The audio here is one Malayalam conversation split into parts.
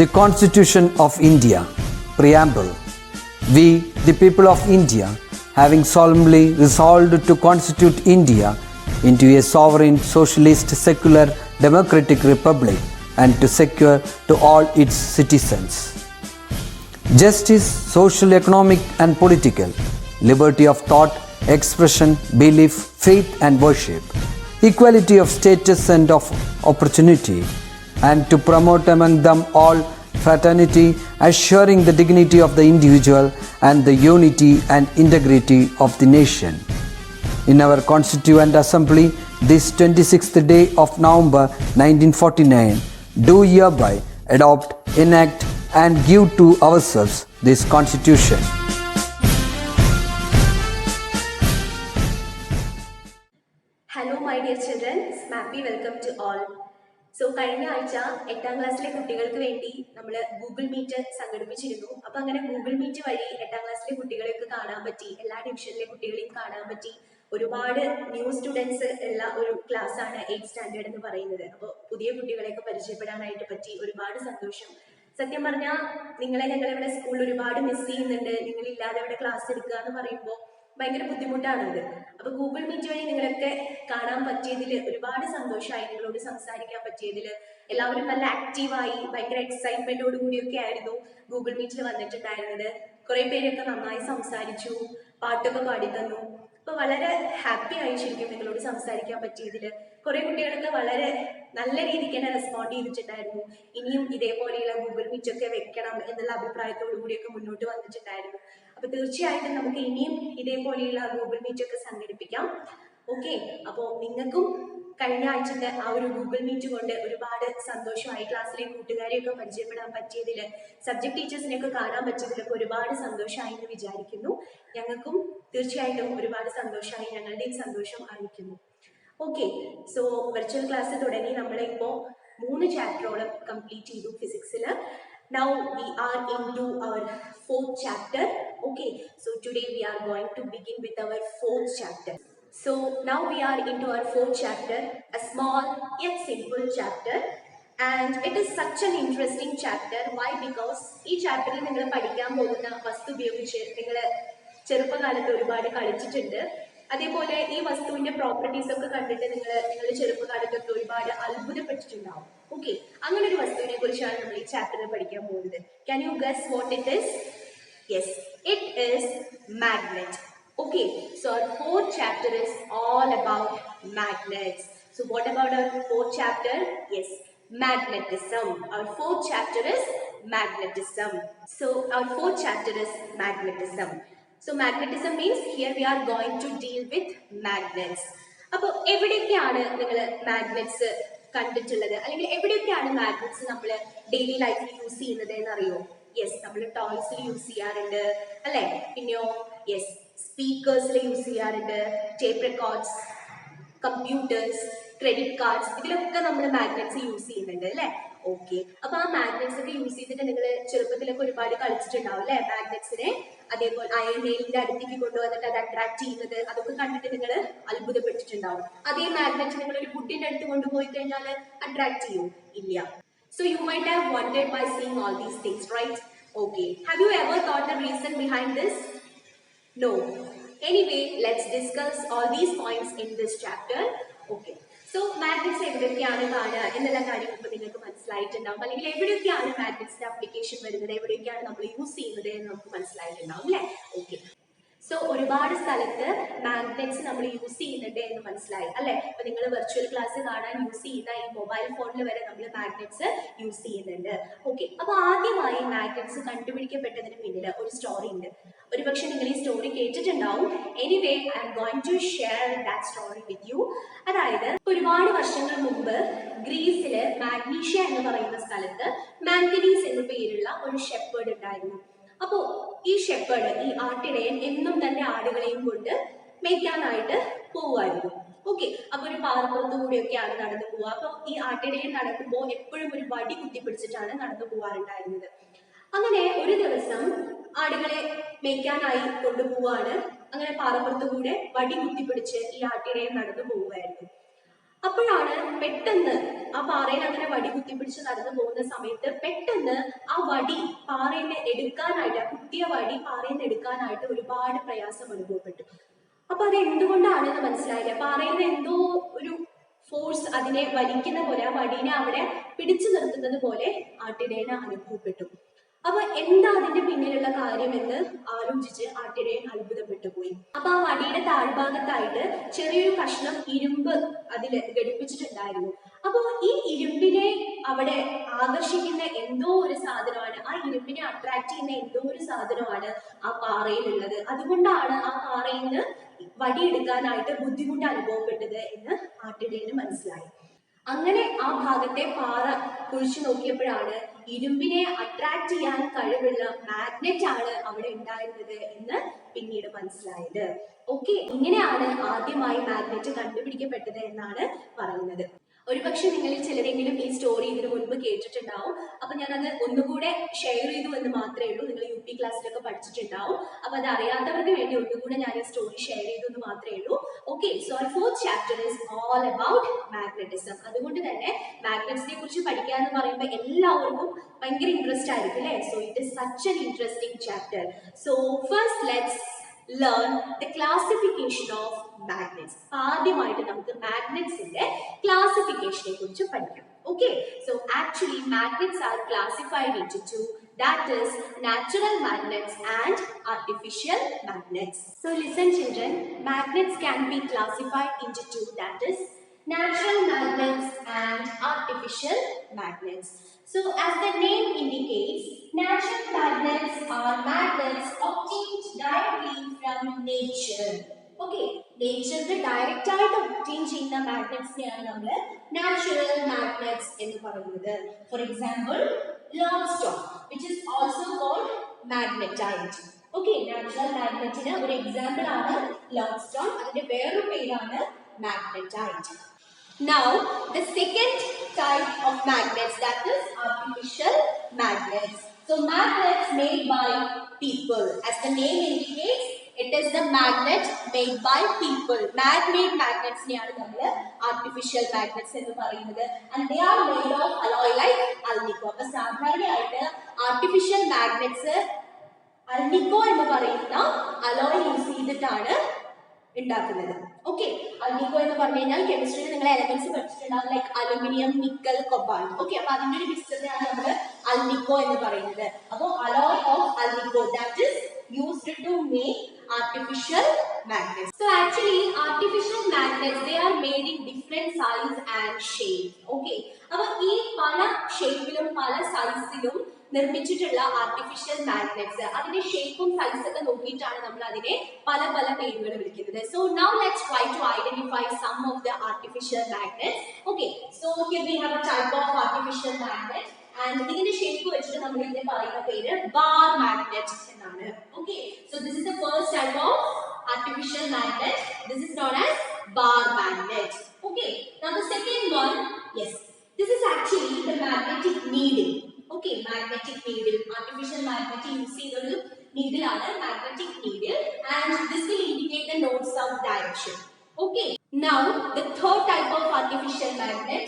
The Constitution of India, Preamble. We, the people of India, having solemnly resolved to constitute India into a sovereign, socialist, secular, democratic republic and to secure to all its citizens justice, social, economic and political, liberty of thought, expression, belief, faith and worship, equality of status and of opportunity, and to promote among them all fraternity, assuring the dignity of the individual and the unity and integrity of the nation. In our Constituent Assembly, this 26th day of November 1949, do hereby adopt, enact and give to ourselves this Constitution. Hello my dear children, happy welcome to all. കഴിഞ്ഞ ആഴ്ച 8ാം ക്ലാസ്സിലെ കുട്ടികൾക്ക് വേണ്ടി നമ്മൾ ഗൂഗിൾ മീറ്റ് സംഘടിപ്പിച്ചിരുന്നു. അപ്പോൾ അങ്ങനെ ഗൂഗിൾ മീറ്റ് വഴി 8ാം ക്ലാസ്സിലെ കുട്ടികളെയൊക്കെ കാണാൻ പറ്റി, എല്ലാ ഡിവിഷനിലെ കുട്ടികളെയും കാണാൻ പറ്റി. ഒരുപാട് ന്യൂ സ്റ്റുഡൻസ് ഉള്ള ഒരു ക്ലാസ് ആണ് 8th സ്റ്റാൻഡേർഡ് എന്ന് പറയുന്നത്. അപ്പോൾ പുതിയ കുട്ടികളെയൊക്കെ പരിചയപ്പെടാനായിട്ട് പറ്റി, ഒരുപാട് സന്തോഷം. സത്യം പറഞ്ഞാൽ നിങ്ങളെ ഞങ്ങളിവിടെ സ്കൂളിൽ ഒരുപാട് മിസ് ചെയ്യുന്നുണ്ട്. നിങ്ങളില്ലാതെ ഇവിടെ ക്ലാസ് എടുക്കുക എന്ന് പറയുമ്പോൾ ഭയങ്കര ബുദ്ധിമുട്ടാണത്. അപ്പൊ ഗൂഗിൾ മീറ്റ് വഴി നിങ്ങളൊക്കെ കാണാൻ പറ്റിയതിൽ ഒരുപാട് സന്തോഷമായി, നിങ്ങളോട് സംസാരിക്കാൻ പറ്റിയതിൽ. എല്ലാവരും നല്ല ആക്റ്റീവായി, ഭയങ്കര എക്സൈറ്റ്മെന്റോട് കൂടിയൊക്കെ ആയിരുന്നു ഗൂഗിൾ മീറ്റിൽ വന്നിട്ടുണ്ടായിരുന്നത്. കുറെ പേരൊക്കെ നന്നായി സംസാരിച്ചു, പാട്ടൊക്കെ പാടിത്തന്നു. അപ്പൊ വളരെ ഹാപ്പി ആയി ശരിക്കും നിങ്ങളോട് സംസാരിക്കാൻ പറ്റിയതിൽ. കുറെ കുട്ടികളൊക്കെ വളരെ നല്ല രീതിക്ക് തന്നെ റെസ്പോണ്ട് ചെയ്തിട്ടുണ്ടായിരുന്നു. ഇനിയും ഇതേപോലെയുള്ള ഗൂഗിൾ മീറ്റ് ഒക്കെ വെക്കണം എന്നുള്ള അഭിപ്രായത്തോടു കൂടിയൊക്കെ മുന്നോട്ട് വന്നിട്ടുണ്ടായിരുന്നു. അപ്പൊ തീർച്ചയായിട്ടും നമുക്ക് ഇനിയും ഇതേപോലെയുള്ള ഗൂഗിൾ മീറ്റ് ഒക്കെ സംഘടിപ്പിക്കാം. ഓക്കെ, അപ്പോൾ നിങ്ങൾക്കും കഴിഞ്ഞ ആഴ്ചത്തെ ആ ഒരു ഗൂഗിൾ മീറ്റ് കൊണ്ട് ഒരുപാട് സന്തോഷമായി. ക്ലാസ്സിലെ കൂട്ടുകാരെയൊക്കെ പരിചയപ്പെടാൻ പറ്റിയതിൽ, സബ്ജക്ട് ടീച്ചേഴ്സിനെയൊക്കെ കാണാൻ പറ്റിയതിലൊക്കെ ഒരുപാട് സന്തോഷമായി എന്ന് വിചാരിക്കുന്നു. ഞങ്ങൾക്കും തീർച്ചയായിട്ടും ഒരുപാട് സന്തോഷമായി, ഞങ്ങളുടെയും സന്തോഷം അറിയിക്കുന്നു. ഓക്കെ, സോ വെർച്വൽ ക്ലാസ് തുടങ്ങി നമ്മളിപ്പോൾ 3 ചാപ്റ്ററോളം കംപ്ലീറ്റ് ചെയ്തു ഫിസിക്സിൽ. Now we are into our 4th chapter. Okay, so today we are going to begin with our 4th chapter. So now we are into our 4th chapter, a small yet simple chapter, and it is such an interesting chapter. Why? Because ഈ ചാപ്റ്ററിൽ നിങ്ങൾ പഠിക്കാൻ പോകുന്ന വസ്തു ഉപയോഗിച്ച് നിങ്ങൾ ചെറുപ്പകാലത്ത് ഒരുപാട് കളിച്ചിട്ടുണ്ട്. അതേപോലെ ഈ വസ്തുവിന്റെ പ്രോപ്പർട്ടീസ് ഒക്കെ കണ്ടിട്ട് നിങ്ങളുടെ ചെറുപ്പകാലത്തൊക്കെ ഒരുപാട് അത്ഭുതപ്പെട്ടിട്ടുണ്ടാവും. ഓക്കെ, അങ്ങനെ ഒരു വസ്തുവിനെ കുറിച്ചാണ് നമ്മൾ ഈ ചാപ്റ്ററിൽ പഠിക്കാൻ പോകുന്നത്. Can you guess what it is? Yes, it is magnet. Okay, so our 4th chapter is all about magnets. So what about our 4th chapter? Yes, magnetism. Our 4th chapter is magnetism. So our 4th chapter is magnetism. So magnetism means here we are going to deal with magnets. അപ്പോൾ എവിടെയൊക്കെയാണ് നിങ്ങൾ മാഗ്നറ്റ്സ് കണ്ടിട്ടുള്ളത്, അല്ലെങ്കിൽ എവിടെയൊക്കെയാണ് മാഗ്നറ്റ്സ് നമ്മൾ ഡെയിലി ലൈഫിൽ യൂസ് ചെയ്യുന്നത് എന്നറിയോ? യെസ്, നമ്മൾ ടോയ്സിൽ യൂസ് ചെയ്യാറുണ്ട് അല്ലെ? പിന്നെയോ യെസ്, സ്പീക്കേഴ്സിൽ യൂസ് ചെയ്യാറുണ്ട്, tape records, computers, credit cards, ഇതിലൊക്കെ നമ്മൾ മാഗ്നറ്റ്സ് യൂസ് ചെയ്യുന്നുണ്ട് അല്ലെ? ഓക്കെ, അപ്പൊ ആ മാഗ്നറ്റ്സ് ഒക്കെ യൂസ് ചെയ്തിട്ട് നിങ്ങൾ ചെറുപ്പത്തിലൊക്കെ ഒരുപാട് കളിച്ചിട്ടുണ്ടാവും അല്ലെ മാഗ്നറ്റ്സിനെ. അതേപോലെ അയൺ നെയിലിന്റെ അടുത്തേക്ക് കൊണ്ടുവന്നിട്ട് അത് അട്രാക്ട് ചെയ്യുന്നത്, അതൊക്കെ കണ്ടിട്ട് നിങ്ങൾ അത്ഭുതപ്പെട്ടിട്ടുണ്ടാവും. അതേ മാഗ്നറ്റ് നിങ്ങൾ ഒരു കുട്ടിന്റെ അടുത്ത് കൊണ്ടുപോയി കഴിഞ്ഞാൽ അട്രാക്ട് ചെയ്യും? ഇല്ല. So you might have wondered by seeing all these things, right? Okay, have you ever thought the reason behind this? No. Anyway, let's discuss all these points in this chapter. Okay, so magnets എവിടെയൊക്കെയാണ് കാണുക എന്നുള്ള കാര്യം ഇപ്പോൾ നിങ്ങൾക്ക് മനസ്സിലായിട്ടുണ്ടാവും, അല്ലെങ്കിൽ എവിടെയൊക്കെയാണ് മാഗ്നറ്റ്സിന്റെ ആപ്ലിക്കേഷൻ വരുന്നത്, എവിടെയൊക്കെയാണ് നമ്മൾ യൂസ് ചെയ്യുന്നത് എന്ന് നമുക്ക് മനസ്സിലായിട്ടുണ്ടാവും അല്ലേ? ഓക്കെ, സോ ഒരുപാട് സ്ഥലത്ത് മാഗ്നറ്റ്സ് നമ്മൾ യൂസ് ചെയ്യുന്നുണ്ട് എന്ന് മനസ്സിലായി അല്ലെ? അപ്പൊ നിങ്ങൾ വെർച്വൽ ക്ലാസ് കാണാൻ യൂസ് ചെയ്യുന്ന ഈ മൊബൈൽ ഫോണിൽ വരെ നമ്മൾ മാഗ്നറ്റ്സ് യൂസ് ചെയ്യുന്നുണ്ട്. ഓക്കെ, അപ്പൊ ആദ്യമായി മാഗ്നറ്റ്സ് കണ്ടുപിടിക്കപ്പെട്ടതിന് പിന്നിൽ ഒരു സ്റ്റോറി ഉണ്ട്. ഒരുപക്ഷെ നിങ്ങൾ ഈ സ്റ്റോറി കേട്ടിട്ടുണ്ടാവും. Anyway, I'm going to share that story with you. അതായത് ഒരുപാട് വർഷങ്ങൾ മുമ്പ് ഗ്രീസില് മാഗ്നീഷ്യ എന്ന് പറയുന്ന സ്ഥലത്ത് മാംഗനീസ് എന്ന പേരുള്ള ഒരു ഷെപ്പേർഡ് ഉണ്ടായിരുന്നു. അപ്പോ ഈ ഷെപ്പേർഡ്, ഈ ആട്ടിടയൻ എന്നും തന്റെ ആടുകളെയും കൊണ്ട് മേയ്ക്കാനായിട്ട് പോവുമായിരുന്നു. ഓക്കെ, അപ്പൊ ഒരു പാറപ്പുറത്തു കൂടിയൊക്കെയാണ് നടന്നു പോവുക. അപ്പൊ ഈ ആട്ടിടയൻ നടക്കുമ്പോൾ എപ്പോഴും ഒരു വടി കുത്തിപ്പിടിച്ചിട്ടാണ് നടന്നു പോവാറുണ്ടായിരുന്നത്. അങ്ങനെ ഒരു ദിവസം ആടുകളെ മേയ്ക്കാനായി കൊണ്ടുപോവാണ്. അങ്ങനെ പാറപ്പുറത്തു കൂടെ വടി കുത്തിപ്പിടിച്ച് ഈ ആട്ടിടയൻ നടന്നു പോവുമായിരുന്നു. അപ്പോഴാണ് പെട്ടെന്ന് ആ പാറയിൽ അങ്ങനെ വടി കുത്തിപ്പിടിച്ച് നടന്നു പോകുന്ന സമയത്ത് പെട്ടെന്ന് ആ വടി പാറയിൽ നിന്ന് എടുക്കാനായിട്ട്, ആ കുത്തിയ വടി പാറയിൽ നിന്ന് എടുക്കാനായിട്ട് ഒരുപാട് പ്രയാസം അനുഭവപ്പെട്ടു. അപ്പൊ അത് എന്തുകൊണ്ടാണെന്ന് മനസ്സിലായില്ല. പാറയിൽ നിന്ന് എന്തോ ഒരു ഫോഴ്സ് അതിനെ വലിക്കുന്ന പോലെ, ആ വടീനെ അവിടെ പിടിച്ചു നിർത്തുന്നത് പോലെ ആട്ടിടയന് അനുഭവപ്പെട്ടു. അപ്പൊ എന്താ അതിന്റെ പിന്നിലുള്ള കാര്യമെന്ന് ആലോചിച്ച് ആട്ടിടയൻ അത്ഭുതപ്പെട്ടു പോയി. അപ്പൊ ആ വടിയുടെ താഴ്ഭാഗത്തായിട്ട് ചെറിയൊരു കഷ്ണം ഇരുമ്പ് അതിൽ ഘടിപ്പിച്ചിട്ടുണ്ടായിരുന്നു. അപ്പൊ ഈ ഇരുമ്പിനെ അവിടെ ആകർഷിക്കുന്ന എന്തോ ഒരു സാധനമാണ്, ആ ഇരുമ്പിനെ അട്രാക്ട് ചെയ്യുന്ന എന്തോ ഒരു സാധനമാണ് ആ പാറയിലുള്ളത്. അതുകൊണ്ടാണ് ആ പാറയിൽ നിന്ന് വടിയെടുക്കാനായിട്ട് ബുദ്ധിമുട്ട് അനുഭവപ്പെട്ടത് എന്ന് ആട്ടിടയന് മനസ്സിലായി. അങ്ങനെ ആ ഭാഗത്തെ പാറ കുഴിച്ചു നോക്കിയപ്പോഴാണ് ഇരുമ്പിനെ അട്രാക്ട് ചെയ്യാൻ കഴിവുള്ള മാഗ്നറ്റ് ആണ് അവിടെ ഉണ്ടായിരുന്നത് എന്ന് പിന്നീട് മനസ്സിലായത്. ഓക്കെ, ഇങ്ങനെയാണ് ആദ്യമായി മാഗ്നറ്റ് കണ്ടുപിടിക്കപ്പെട്ടത് എന്നാണ് പറയുന്നത്. ഒരുപക്ഷെ നിങ്ങളിൽ ചിലരെങ്കിലും ഈ സ്റ്റോറി ഇതിനു മുൻപ് കേട്ടിട്ടുണ്ടാവും. അപ്പൊ ഞാനത് ഒന്നുകൂടെ ഷെയർ ചെയ്തു എന്ന് മാത്രമേ ഉള്ളൂ. നിങ്ങൾ UP ക്ലാസ്സിലൊക്കെ പഠിച്ചിട്ടുണ്ടാവും. അപ്പൊ അത് അറിയാത്തവർക്ക് വേണ്ടി ഒന്നുകൂടെ ഞാൻ ഈ സ്റ്റോറി ഷെയർ ചെയ്തു എന്ന് മാത്രമേ ഉള്ളൂ. Okay, so our fourth chapter is all about magnetism. അതുകൊണ്ട് തന്നെ മാഗ്നറ്റ്സിനെ കുറിച്ച് പഠിക്കുക എന്ന് പറയുമ്പോൾ എല്ലാവർക്കും ഭയങ്കര ഇൻട്രസ്റ്റ് ആയിരിക്കും അല്ലേ? So it is such an interesting chapter. So first let's learn the classification of magnets. ആദ്യമായിട്ട് നമുക്ക് മാഗ്നറ്റ്സിന്റെ ക്ലാസിഫിക്കേഷനെ കുറിച്ച് പഠിക്കാം. Okay, so actually magnets are classified into two, that is natural magnets and artificial magnets. So listen children, magnets can be classified into two, that is natural magnets and artificial magnets. So as the name indicates, natural magnets are magnets obtained directly from nature. Okay, nature direct ആയിട്ട് obtain ചെയ്യുന്ന മാഗ്നറ്റ്സിനെയാണ് നമ്മൾ natural magnets എന്ന് പറയുന്നത്. For example, limestone, which is also called magnetite. Okay, natural magnetന് ഒരു എക്സാമ്പിൾ ആണ് limestone. അതിന്റെ വേറൊരു പേരാണ് magnetite. Now, the second type of magnets, that is artificial magnets. So, magnets made by people. As the name indicates, it is the magnet made by people. Man-made magnets are artificial magnets and they are made of alloy like alnico. So, artificial magnets alnico alloy use ഉണ്ടാക്കുന്നത്. ഓക്കെ, അൽനിക്കോ എന്ന് പറഞ്ഞു കഴിഞ്ഞാൽ കെമിസ്ട്രിയിൽ നിങ്ങൾ എലമെന്റ്സ് പഠിച്ചിട്ടുണ്ടാവും, like aluminium, nickel, cobalt. Okay, അപ്പൊ അതിന്റെ ഒരു മിക്സ്ചറിനെയാണ് നമ്മൾ അൽനിക്കോ എന്ന് പറയുന്നത്. അപ്പോൾ alloy of alnico that is used to make artificial magnets. So actually artificial magnets, they are made in different size and shape. Okay, അപ്പോൾ ഈ പല ഷേപ്പിലും പല സൈസിലും നിർമ്മിച്ചിട്ടുള്ള ആർട്ടിഫിഷ്യൽ മാഗ്നറ്റ്സ്, അതിന്റെ ഷേപ്പും സൈസ് ഒക്കെ നോക്കിയിട്ടാണ് നമ്മൾ അതിനെ പല പല പേരുകൾ വിളിക്കുന്നത്. So now let's try to identify some of the artificial magnets. Okay, so here we have a type of artificial magnet and ഇതിന്റെ ഷേപ്പ് വെച്ചിട്ട് നമ്മൾ ഇതിനെ പറയുന്ന പേര് ബാർ മാഗ്നറ്റ് എന്നാണ്. Okay, so this is the first type of artificial magnet. This is known as bar magnet. Okay, now the second one, yes, this is actually the magnetic needle. Okay, magnetic needle, artificial magnet, you see the needle ആണ് magnetic needle, and this will indicate the north south direction. Okay, now the third type of artificial magnet,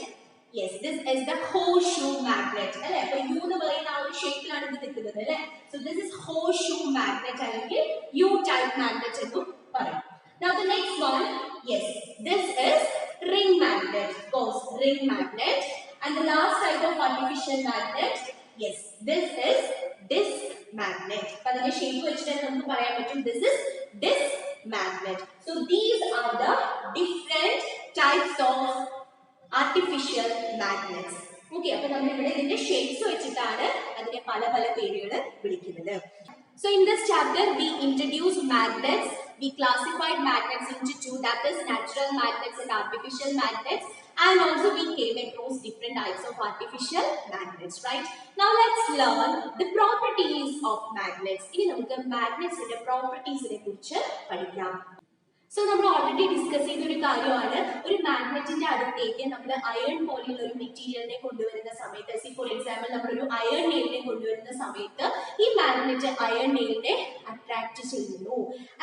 yes, this is the horseshoe magnet. അല്ലേ, അപ്പോൾ U എന്ന് പറയുന്ന ആ ഒരു ഷേപ്പിലാണ് ഇത് നിൽക്കുന്നത് അല്ലേ. So this is horseshoe magnet അല്ലെങ്കിൽ U type magnet എന്നും പറയും. Now the next one, yes, this is ring magnet, of course, ring magnet. And the last type of artificial magnet, yes, this is disc magnet. അപ്പോൾ അതിന്റെ ഷേപ്പ് വെച്ചിട്ട് നമുക്ക് പറയാൻ പറ്റും this is disc magnet. So these are the different types of artificial magnets. Okay, അപ്പോൾ നമ്മൾ ഇവിടെ ഇതിന്റെ ഷേപ്സ് വെച്ചിട്ടാണ് അതിനെ പല പല പേരുകൾ വിളിക്കുന്നത്. So in this chapter we introduced magnets. We classified magnets into two, that is natural magnets and artificial magnets, and also we came across different types of artificial magnets, right? Now let's learn the properties of magnets. ഇനി നമുക്ക് magnets ന്റെ properties നെ കുറിച്ച് പഠിക്കാം. സോ നമ്മൾ ഓൾറെഡി ഡിസ്കസ് ചെയ്ത ഒരു കാര്യമാണ് ഒരു മാഗ്നറ്റിന്റെ അടുത്തേക്ക് നമ്മൾ അയൺ പോലെയുള്ള ഒരു മെറ്റീരിയലിനെ കൊണ്ടുവരുന്ന സമയത്ത്, ഫോർ എക്സാമ്പിൾ നമ്മളൊരു അയൺ നെയിലിനെ കൊണ്ടുവരുന്ന സമയത്ത് ഈ മാഗ്നറ്റ് അയൺ നെയിലിനെ അട്രാക്ട് ചെയ്യുന്നു.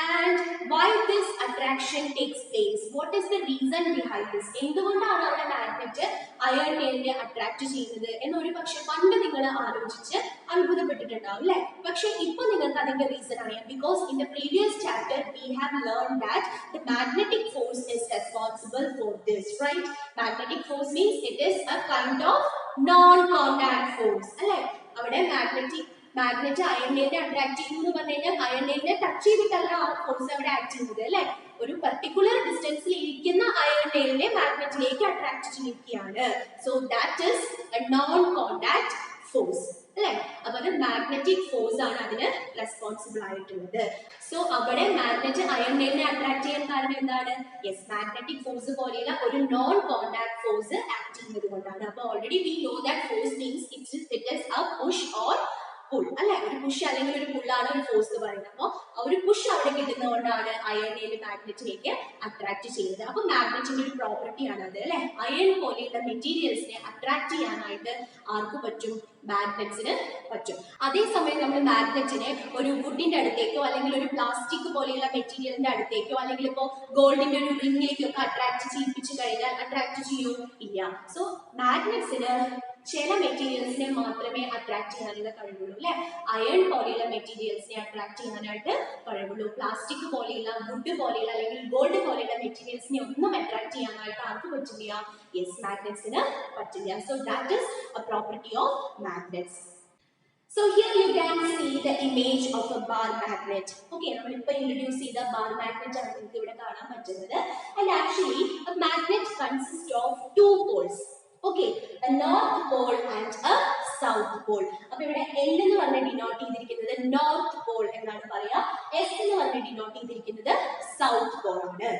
And why this attraction takes place, what is the reason behind this, എന്തുകൊണ്ടാണ് അവിടെ മാഗ്നറ്റ് അയൺ നെയിലിനെ അട്രാക്ട് ചെയ്യുന്നത് എന്നൊരു പക്ഷെ പണ്ട് നിങ്ങൾ ആലോചിച്ച് അത്ഭുതപ്പെട്ടിട്ടുണ്ടാവും അല്ലെ. പക്ഷെ ഇപ്പൊ നിങ്ങൾക്ക് അതിന്റെ റീസൺ അറിയാം. Because in the previous chapter we have learn that the magnetic force is responsible for this, right? Magnetic force means it is a kind of non-contact force, അല്ലേ? അവിടെ മാഗ്നറ്റ് അയണിനെ അട്രാക്ട് ചെയ്യുന്നു എന്ന് പറഞ്ഞു കഴിഞ്ഞാൽ അയണിനെ ടച്ച് ചെയ്തിട്ടല്ല ആ ഫോഴ്സ് അവിടെ ആക്ട് ചെയ്യുന്നത്, അല്ലെ? ഒരു പർട്ടിക്കുലർ ഡിസ്റ്റൻസിൽ ഇരിക്കുന്ന അയണിനെ മാഗ്നറ്റിലേക്ക് അട്രാക്ട് ചെയ്യിക്കുകയാണ്. So that is a non contact force, അല്ലെ? അപ്പൊ അത് മാഗ്നറ്റിക് ഫോഴ്സ് ആണ് അതിന് റെസ്പോൺസിബിൾ ആയിട്ടുള്ളത്. സോ അവിടെ മാഗ്നറ്റ് അയണിനെ അട്രാക്ട് ചെയ്യാൻ കാരണം എന്താണ്? യെസ്, മാഗ്നറ്റിക് ഫോഴ്സ് പോലെയുള്ള ഒരു നോൺ കോണ്ടാക്ട് ഫോഴ്സ് ആക്ട് ചെയ്യുന്നത് കൊണ്ടാണ്. അപ്പൊ already we know that force means it is A push or pull, അല്ലെ? ഒരു പുഷ് അല്ലെങ്കിൽ ഒരു പുള്ളാണ് ഒരു ഫോഴ്സ് എന്ന് പറയുന്നത്. അപ്പോൾ ഒരു പുഷ് അവിടെ കിട്ടുന്നതുകൊണ്ടാണ് അയണിൽ മാഗ്നറ്റിലേക്ക് അട്രാക്ട് ചെയ്യുന്നത്. അപ്പൊ മാഗ്നറ്റിന്റെ ഒരു പ്രോപ്പർട്ടിയാണ് അത്, അല്ലെ? അയൺ പോലെയുള്ള മെറ്റീരിയൽസിനെ അട്രാക്ട് ചെയ്യാനായിട്ട് ആർക്ക് പറ്റും? മാഗ്നറ്റ്സിന് പറ്റും. അതേസമയം നമ്മൾ മാഗ്നറ്റിനെ ഒരു വുഡിന്റെ അടുത്തേക്കോ അല്ലെങ്കിൽ ഒരു പ്ലാസ്റ്റിക് പോലെയുള്ള മെറ്റീരിയലിന്റെ അടുത്തേക്കോ അല്ലെങ്കിൽ ഇപ്പോൾ ഗോൾഡിന്റെ ഒരു റിംഗിലേക്കൊക്കെ അട്രാക്ട് ചെയ്യിപ്പിച്ചു കഴിഞ്ഞാൽ അട്രാക്ട് ചെയ്യൂ? ഇല്ല. സോ മാഗ്നറ്റ്സിന് ചില മെറ്റീരിയൽസിനെ മാത്രമേ അട്രാക്ട് ചെയ്യാനുള്ള കഴിവുള്ളൂ, അല്ലെ? അയൺ പോലെയുള്ള മെറ്റീരിയൽസിനെ അട്രാക്ട് ചെയ്യാനായിട്ട് കഴിവുള്ളൂ. പ്ലാസ്റ്റിക് പോലെയുള്ള, വുഡ് പോലെയുള്ള അല്ലെങ്കിൽ ഗോൾഡ് പോലെയുള്ള മെറ്റീരിയൽസിനെ ഒന്നും അട്രാക്ട് ചെയ്യാനായിട്ട് ആർക്ക് പറ്റില്ല? യെസ്, മാഗ്നറ്റ്സിന് പറ്റില്ല. So that is A property of magnets. So here you can see the image of a bar magnet. Okay, നമ്മൾ ഇപ്പോൾ ഇൻട്രൊഡ്യൂസ് ചെയ്ത bar magnet ആണ് നിങ്ങൾക്ക് ഇവിടെ കാണാൻ പറ്റുന്നത്. And actually a magnet consists of two poles. Okay, a north pole and a south pole. അപ്പോൾ ഇവിടെ N എന്ന് പറഞ്ഞ് ഡിനോട്ട് ചെയ്തിരിക്കുന്നത് നോർത്ത് പോൾ എന്നാണ് പറയാ. S എന്ന് പറഞ്ഞ് ഡിനോട്ട് ചെയ്തിരിക്കുന്നത് സൗത്ത് പോൾ ആണ്.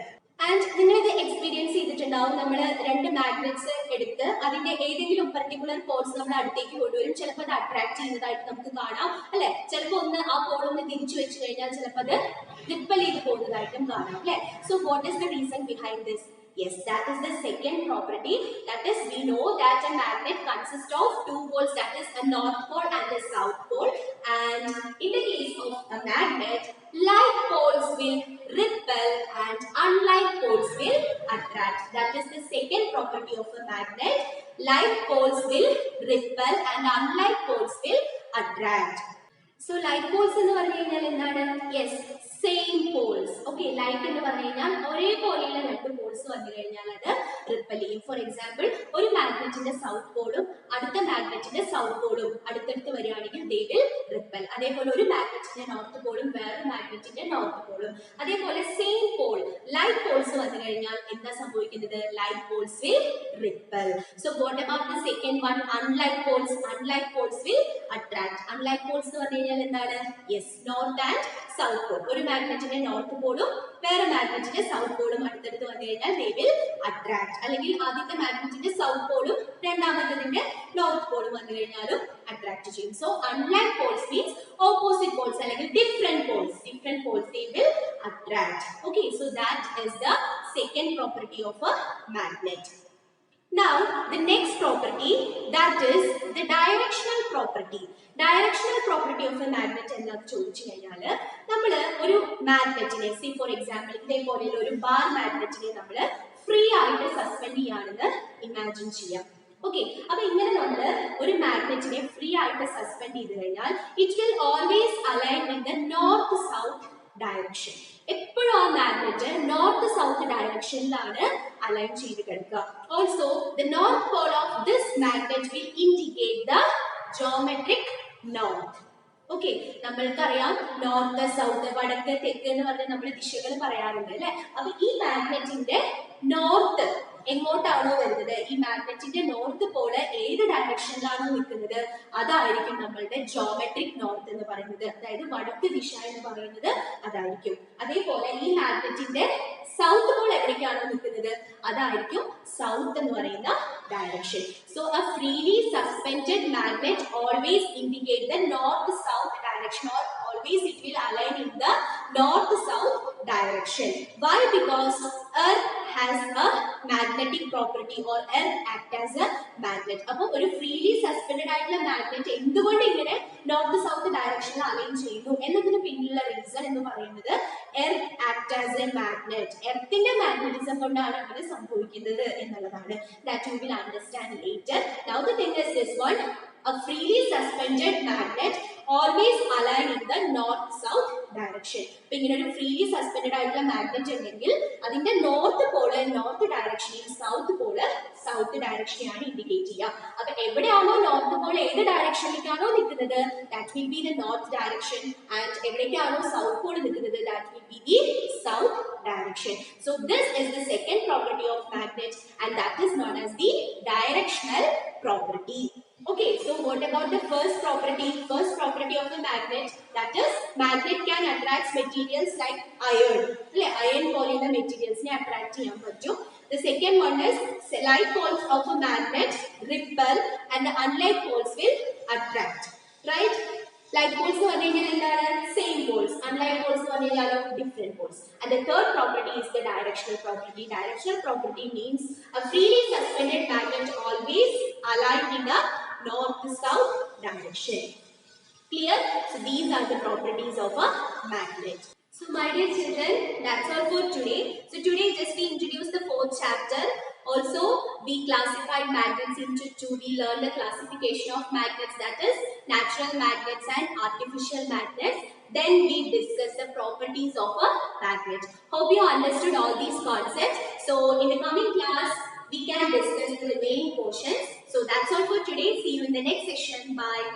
ആൻഡ് നിങ്ങൾ ഇത് എക്സ്പീരിയൻസ് ചെയ്തിട്ടുണ്ടാവും. നമ്മൾ രണ്ട് മാഗ്നറ്റ്സ് എടുത്ത് അതിന്റെ ഏതെങ്കിലും പർട്ടിക്കുലർ പോൾസ് നമ്മൾ അടുത്തേക്ക് കൊണ്ടുവരും. ചിലപ്പോൾ അത് അട്രാക്ട് ചെയ്യുന്നതായിട്ട് നമുക്ക് കാണാം, അല്ലെ? ചിലപ്പോൾ ഒന്ന് ആ പോൾ ഒന്ന് തിരിച്ചു വെച്ച് കഴിഞ്ഞാൽ ചിലപ്പോൾ അത് റിപ്പൽ ചെയ്ത് പോകുന്നതായിട്ടും കാണാം, അല്ലെ? So what is the reason behind this? Yes, that is the second property. That is, we know that a magnet consists of two poles, that is a north pole and a south pole. And in the case of a magnet, like poles will repel and unlike poles will attract. That is the second property of a magnet. Like poles will repel and unlike poles will attract. So like poles എന്ന് പറഞ്ഞു കഴിഞ്ഞാൽ എന്താണ്? Yes, same poles. Okay, like എന്ന് പറഞ്ഞു കഴിഞ്ഞാൽ ഒരേപോലെയുള്ള രണ്ട് പോൾസ് വന്നു കഴിഞ്ഞാൽ അത് റിപ്പൽ ചെയ്യും. ഫോർ എക്സാമ്പിൾ, ഒരു മാഗ്നറ്റിന്റെ സൗത്ത് പോളും അടുത്ത മാഗ്നറ്റിന്റെ സൗത്ത് പോളും അടുത്തടുത്ത് വരികയാണെങ്കിൽ ദേ വിൽ റിപ്പൽ. അതേപോലെ ഒരു മാഗ്നറ്റിന്റെ നോർത്ത് പോളും വേറൊരു മാഗ്നറ്റിന്റെ നോർത്ത് പോളും, അതേപോലെ സെയിം പോൾ ലൈക്ക് പോൾസ് വന്നു കഴിഞ്ഞാൽ എന്താ സംഭവിക്കുന്നത്? Like Paul's will ripple. So what about the second one? Unlike Paul's. Unlike Paul's will attract. Unlike Paul's എന്ന് പറഞ്ഞു കഴിഞ്ഞാൽ എന്താണ്? Yes, north and south Paul. ഒരു മാഗ്നറ്റിന്റെ നോർത്ത് പോളും വേറെ മാഗ്നറ്റിന്റെ സൗത്ത് പോളും അടുത്തടുത്ത് വന്നു കഴിഞ്ഞാൽ ദേ വിൽ അട്രാക്ട്. അല്ലെങ്കിൽ ആദ്യത്തെ മാഗ്നറ്റിന്റെ സൗത്ത് പോളും രണ്ടാമത്തതിന്റെ നോർത്ത് പോളും വന്നു കഴിഞ്ഞാലും അട്രാക്ട് ചെയ്യും. So unlike poles means opposite poles അല്ലെങ്കിൽ different poles. Different poles they will attract. Okay, so that is the second property of a magnet. Now the next property, that is the directional property. Directional property of a magnet എന്താണെന്ന് ചോദിച്ചു കഴിഞ്ഞാൽ നമ്മൾ ഒരു മാഗ്നറ്റിനെ, സി ഫോർ എക്സാമ്പിൾ ഇതേപോലെയുള്ള ഒരു ബാർ മാഗ്നറ്റിനെ നമ്മൾ ഫ്രീ ആയിട്ട് സസ്പെൻഡ് ചെയ്യാണെന്ന് ഇമാജിൻ ചെയ്യാം. ഓക്കെ, അപ്പൊ ഇങ്ങനെ നമ്മൾ ഒരു മാഗ്നറ്റിനെ ഫ്രീ ആയിട്ട് സസ്പെൻഡ് ചെയ്ത് കഴിഞ്ഞാൽ it will always align in the north south direction. എപ്പോഴും ആ മാഗ്നറ്റ് നോർത്ത് സൗത്ത് ഡയറക്ഷനിലാണ് അലൈൻ ചെയ്ത് കിടക്കുക. Also the north pole of this magnet will indicate the geometric north. Okay, നമ്മൾക്കറിയാം നോർത്ത് സൗത്ത് വടക്ക് തെക്ക് എന്ന് പറഞ്ഞ് നമ്മൾ ദിശകൾ പറയാറുണ്ട്, അല്ലെ? അപ്പൊ ഈ മാഗ്നറ്റിന്റെ നോർത്ത് എങ്ങോട്ടാണോ വരുന്നത്, ഈ മാഗ്നറ്റിന്റെ നോർത്ത് പോള് ഏത് ഡയറക്ഷനിലാണോ നിൽക്കുന്നത് അതായിരിക്കും നമ്മളുടെ ജോമെട്രിക് നോർത്ത് എന്ന് പറയുന്നത്. അതായത് വടക്ക് ദിശ എന്ന് പറയുന്നത് അതായിരിക്കും. അതേപോലെ ഈ മാഗ്നറ്റിന്റെ സൗത്ത് പോൾ എവിടേക്കാണോ നിൽക്കുന്നത് അതായിരിക്കും സൗത്ത് എന്ന് പറയുന്ന direction. So A freely suspended magnet always indicate the north south direction, or always it will align in the north south direction. Why? Because earth has a magnetic property or earth act as a magnet. അപ്പോൾ ഒരു freely suspended ആയിട്ടുള്ള magnet എന്തുകൊണ്ട് ഇങ്ങനെ നോർത്ത് സൗത്ത് ഡയറക്ഷനിൽ അലൈൻ ചെയ്യുന്നു എന്നതിന് പിന്നിലുള്ള റീസൺ എന്ന് പറയുന്നത് earth act as a magnet. എർത്തിന്റെ മാഗ്നറ്റിസം കൊണ്ടാണ് അങ്ങനെ സംഭവിക്കുന്നത് എന്നുള്ളതാണ്. That you will understand later. Now the thing is this one. A freely suspended magnet always align in the north south direction. അപ്പോൾ ഇങ്ങനെ ഒരു freely suspended ആയിട്ടുള്ള മാഗ്നറ്റ് ഉണ്ടെങ്കിൽ അതിന്റെ നോർത്ത് പോള് നോർത്ത് ഡയറക്ഷനിൽ സൗത്ത് പോള് സൗത്ത് ഡയറക്ഷനെയാണ് ഇൻഡിക്കേറ്റ് ചെയ്യുക. അപ്പൊ എവിടെയാണോ നോർത്ത് പോൾ ഏത് ഡയറക്ഷനിലേക്കാണോ നിൽക്കുന്നത് that will be the north direction, and എവിടേക്കാണോ സൗത്ത് പോൾ നിൽക്കുന്നത് that will be the south direction. So this is the second property of magnet, and that is known as the directional property. Okay, so what about the first property? First property of the magnet, that is magnet can attract materials like iron. Iron polymer materials ne attract cheyan pattum. The second one is like poles of a magnet repel and the unlike poles will attract. Right? Like poles nu parnayal endana same poles, unlike poles nu parnayal different poles. And the third property is the directional property. Directional property means a freely suspended magnet always aligned in a north to south direction. Clear? So these are the properties of a magnet. So my dear children, that's all for today. So today just we introduced the fourth chapter. Also we classified magnets into two. We learned the classification of magnets, that is natural magnets and artificial magnets. Then we discussed the properties of a magnet. Hope you understood all these concepts. So in the coming class we can discuss the remaining portions. So that's all for today. See you in the next session. Bye.